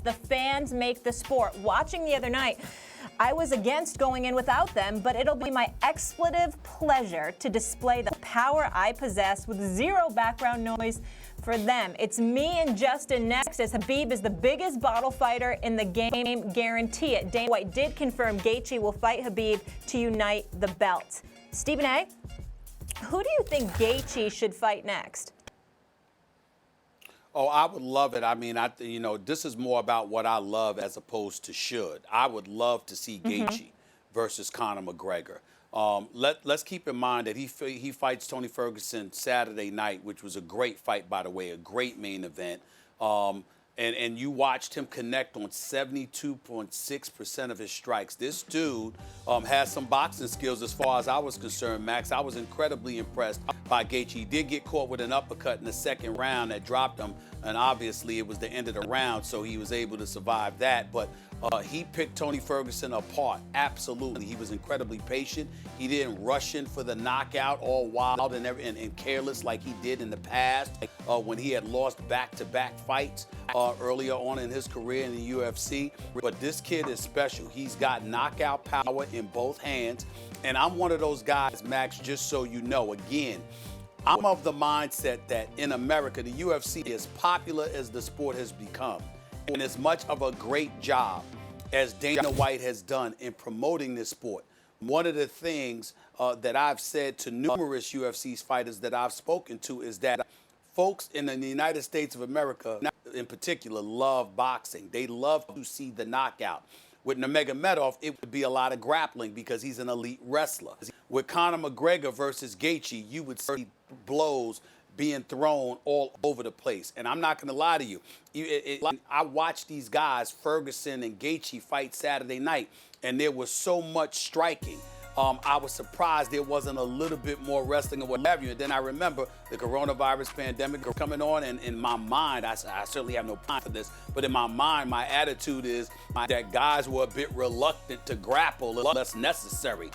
The fans make the sport. Watching the other night, I was against going in without them, but it'll be my expletive pleasure to display the power I possess with zero background noise for them. It's me and Justin next, as Khabib is the biggest bottle fighter in the game. Guarantee it. Dana White did confirm Gaethje will fight Khabib to unite the belt. Stephen A., who do you think Gaethje should fight next? Oh, I would love it. I mean, this is more about what I love as opposed to should. I would love to see Gaethje versus Conor McGregor. Let's keep in mind that he fights Tony Ferguson Saturday night, which was a great fight, by the way, a great main event. And you watched him connect on 72.6% of his strikes. This dude has some boxing skills as far as I was concerned, Max. I was incredibly impressed by Gaethje. He did get caught with an uppercut in the second round that dropped him, and obviously it was the end of the round, so he was able to survive that. But he picked Tony Ferguson apart, absolutely. He was incredibly patient. He didn't rush in for the knockout all wild and careless like he did in the past when he had lost back-to-back fights earlier on in his career in the UFC. But this kid is special. He's got knockout power in both hands. And I'm one of those guys, Max, just so you know, again, I'm of the mindset that in America, the UFC, as popular as the sport has become, and as much of a great job as Dana White has done in promoting this sport, one of the things that I've said to numerous UFC fighters that I've spoken to is that folks in the United States of America, in particular, love boxing. They love to see the knockout. With Nurmagomedov, it would be a lot of grappling because he's an elite wrestler. With Conor McGregor versus Gaethje, you would see blows being thrown all over the place. And I'm not going to lie to you. I watched these guys, Ferguson and Gaethje, fight Saturday night, and there was so much striking. I was surprised there wasn't a little bit more wrestling or what have you. And then I remember the coronavirus pandemic coming on, and in my mind, I certainly have no time for this, but in my mind, my attitude is that guys were a bit reluctant to grapple unless necessary.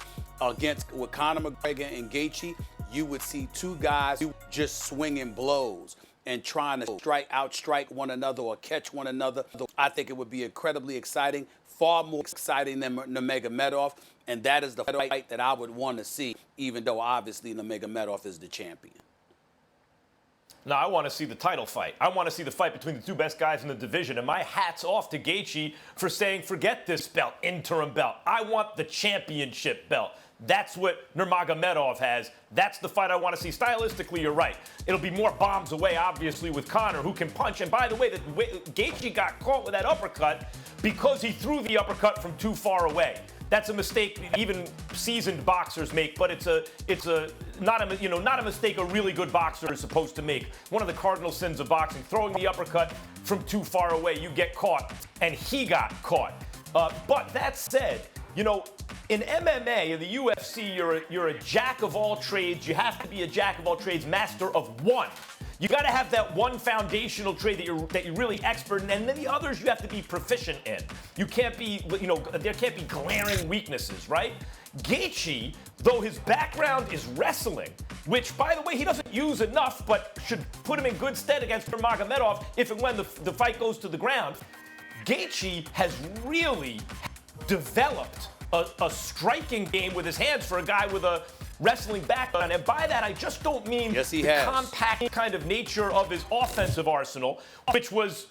With Conor McGregor and Gaethje, you would see two guys just swinging blows and trying to outstrike one another or catch one another. I think it would be incredibly exciting, far more exciting than Nurmagomedov, and that is the fight that I would want to see, even though obviously Nurmagomedov is the champion. No, I want to see the title fight. I want to see the fight between the two best guys in the division. And my hat's off to Gaethje for saying, forget this belt, interim belt. I want the championship belt. That's what Nurmagomedov has. That's the fight I want to see. Stylistically, you're right. It'll be more bombs away, obviously, with Conor, who can punch. And by the way, Gaethje got caught with that uppercut because he threw the uppercut from too far away. That's a mistake even seasoned boxers make, but it's not a mistake a really good boxer is supposed to make. One of the cardinal sins of boxing, throwing the uppercut from too far away, you get caught, and he got caught. But that said, in MMA, in the UFC, you're a jack of all trades. You have to be a jack of all trades, master of one. You got to have that one foundational trade that you're really expert in, and then the others you have to be proficient in. You can't be, there can't be glaring weaknesses, right? Gaethje, though his background is wrestling, which, by the way, he doesn't use enough, but should put him in good stead against Nurmagomedov if and when the fight goes to the ground. Gaethje has really developed a striking game with his hands for a guy with a wrestling background. And by that, I just don't mean the compact kind of nature of his offensive arsenal, which was,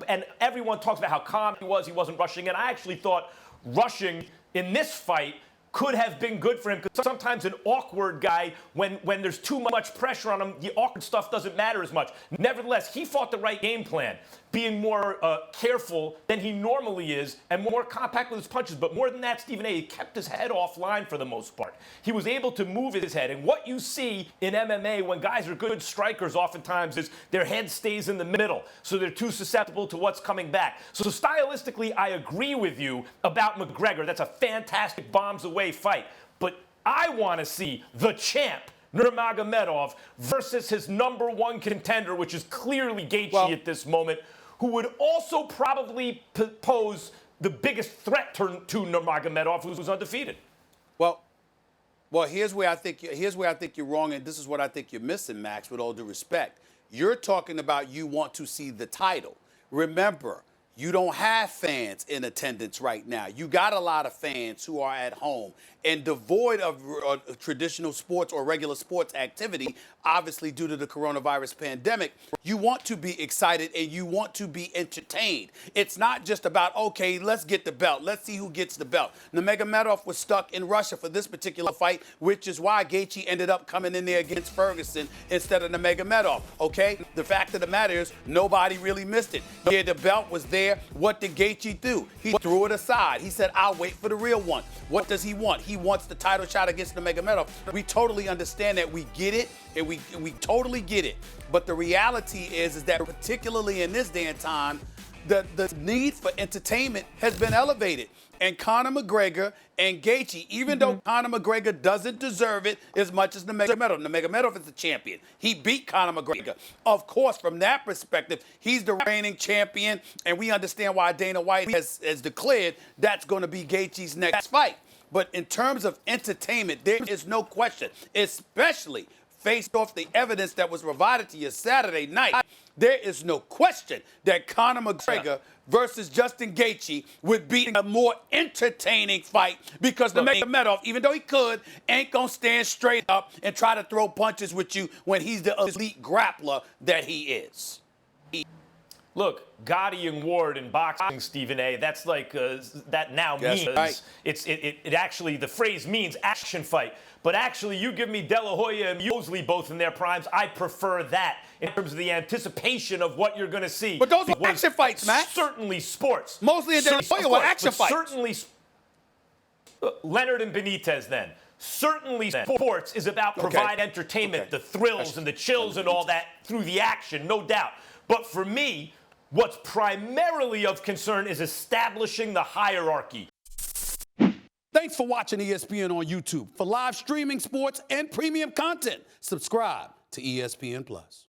and everyone talks about how calm he wasn't rushing. And I actually thought rushing in this fight could have been good for him, because sometimes an awkward guy, when there's too much pressure on him, the awkward stuff doesn't matter as much. Nevertheless, he fought the right game plan, being more careful than he normally is and more compact with his punches. But more than that, Stephen A., he kept his head offline for the most part. He was able to move his head. And what you see in MMA when guys are good strikers oftentimes is their head stays in the middle, so they're too susceptible to what's coming back. So stylistically, I agree with you about McGregor. That's a fantastic bombs away fight. But I want to see the champ, Nurmagomedov, versus his number one contender, which is clearly Gaethje at this moment, who would also probably pose the biggest threat to Nurmagomedov, who's undefeated. Well, here's where I think you're wrong, and this is what I think you're missing, Max, with all due respect. You're talking about you want to see the title. Remember, You don't have fans in attendance right now. You got a lot of fans who are at home and devoid of traditional sports or regular sports activity, obviously due to the coronavirus pandemic. You want to be excited and you want to be entertained. It's not just about, okay, let's get the belt. Let's see who gets the belt. Nurmagomedov was stuck in Russia for this particular fight, which is why Gaethje ended up coming in there against Ferguson instead of Nurmagomedov, okay? The fact of the matter is nobody really missed it. Yeah, the belt was there. What did Gaethje do? He threw it aside. He said, I'll wait for the real one. What does he want? He wants the title shot against Nurmagomedov. We totally understand that. We get it, and we totally get it. But the reality is that particularly in this day and time, the need for entertainment has been elevated. And Conor McGregor and Gaethje, even though Conor McGregor doesn't deserve it as much as Nurmagomedov. Nurmagomedov is the champion. He beat Conor McGregor. Of course, from that perspective, he's the reigning champion, and we understand why Dana White has declared that's going to be Gaethje's next fight. But in terms of entertainment, there is no question, especially based off the evidence that was provided to you Saturday night, there is no question that Conor McGregor versus Justin Gaethje would be a more entertaining fight because Nurmagomedov, even though he could, ain't gonna stand straight up and try to throw punches with you when he's the elite grappler that he is. Look, Gotti and Ward in boxing, Stephen A., that's like, that now means, right. It actually, the phrase means action fight. But actually, you give me De La Hoya and Mosley both in their primes, I prefer that in terms of the anticipation of what you're going to see. But those were action fights, Matt. Certainly sports. Mosley and De La Hoya were action fights. Certainly, Leonard and Benitez then. Certainly sports is about provide entertainment, the thrills and the chills and all that through the action, no doubt. But for me, what's primarily of concern is establishing the hierarchy. Thanks for watching ESPN on YouTube. For live streaming sports and premium content, subscribe to ESPN+.